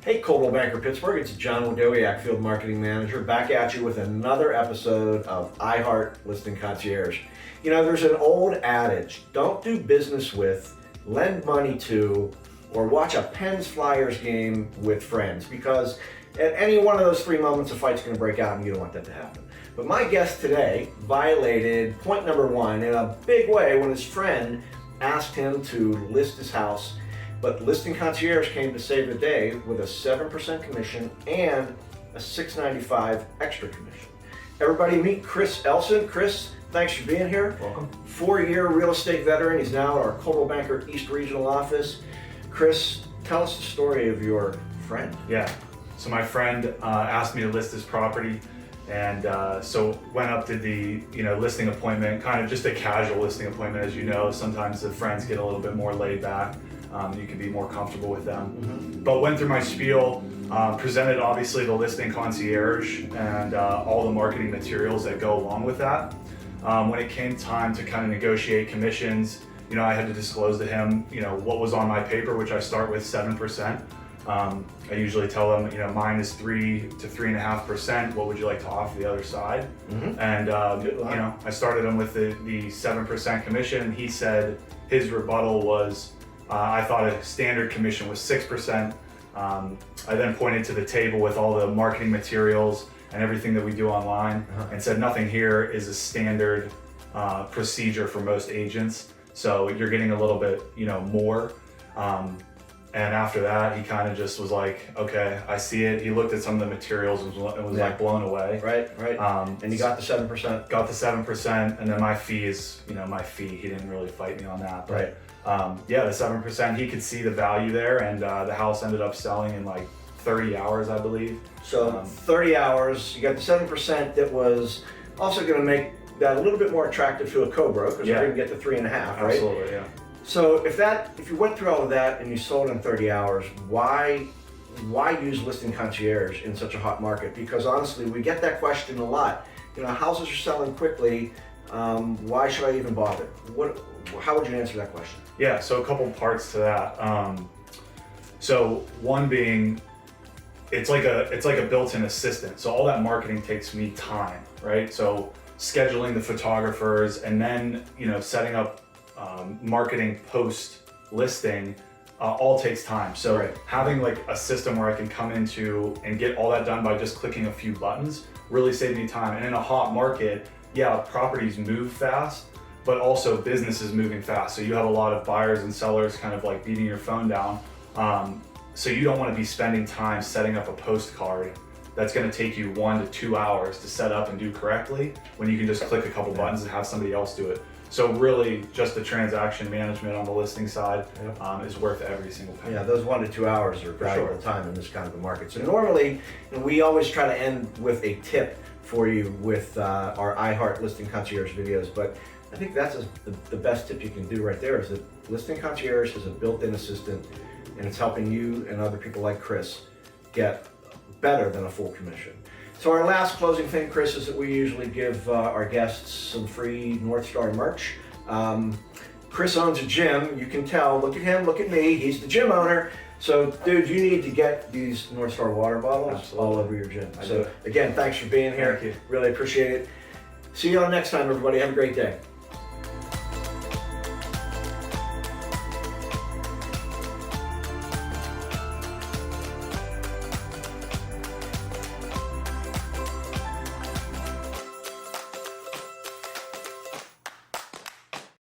Hey, Coldwell Banker Pittsburgh, it's John Wadowiak, Field Marketing Manager, back at you with another episode of iHeart Listing Concierge. You know, there's an old adage, don't do business with, lend money to, or watch a Pens Flyers game with friends, because at any one of those three moments, a fight's gonna break out and you don't want that to happen. But my guest today violated point number one in a big way when his friend asked him to list his house. But Listing Concierge came to save the day with a 7% commission and a $6.95 extra commission. Everybody meet Chris Elson. Chris, thanks for being here. Welcome. 4-year real estate veteran. He's now at our Coldwell Banker East Regional Office. Chris, tell us the story of your friend. Yeah, so my friend asked me to list his property, and so went up, did the listing appointment, kind of just a casual listing appointment. As you know, sometimes the friends get a little bit more laid back. You can be more comfortable with them. But went through my spiel, presented obviously the listing concierge and all the marketing materials that go along with that. When it came time to kind of negotiate commissions, I had to disclose to him, what was on my paper, which I start with 7%. I usually tell them, mine is 3 to 3.5%. What would you like to offer the other side? And I started him with the 7% commission. He said his rebuttal was, I thought a standard commission was 6%. I then pointed to the table with all the marketing materials and everything that we do online, and said nothing here is a standard procedure for most agents. So you're getting a little bit, more. And after that, he kind of just was like, okay, I see it. He looked at some of the materials and was like blown away. Right. And you got the 7%? Got the 7%, and then my fee is, my fee. He didn't really fight me on that. But, Right. The 7%, he could see the value there, and the house ended up selling in like 30 hours, I believe. So 30 hours, you got the 7% that was also going to make that a little bit more attractive to a co-bro, because you're going to get the 3.5, right? Absolutely, yeah. So if you went through all of that and you sold in 30 hours, why use Listing Concierge in such a hot market? Because honestly, we get that question a lot. Houses are selling quickly. Why should I even bother? How would you answer that question? Yeah, so a couple parts to that. So one being, it's like a built-in assistant. So all that marketing takes me time, right? So scheduling the photographers and then setting up marketing post listing all takes time. So Right. having like a system where I can come into and get all that done by just clicking a few buttons really saved me time. And in a hot market, yeah, properties move fast, but also business is moving fast. So you have a lot of buyers and sellers kind of like beating your phone down. So you don't want to be spending time setting up a postcard that's going to take you 1 to 2 hours to set up and do correctly, when you can just click a couple buttons and have somebody else do it. So really, just the transaction management on the listing side is worth every single penny. Yeah, those 1 to 2 hours are valuable time in this kind of a market. So normally, we always try to end with a tip for you with our iHeart Listing Concierge videos, but I think that's the best tip you can do right there, is that Listing Concierge is a built-in assistant, and it's helping you and other people like Chris get better than a full commission. So our last closing thing, Chris, is that we usually give our guests some free North Star merch. Chris owns a gym. You can tell. Look at him, look at me. He's the gym owner. So, dude, you need to get these North Star water bottles all over your gym. So, again, thanks for being here. Thank you. Really appreciate it. See you all next time, everybody. Have a great day.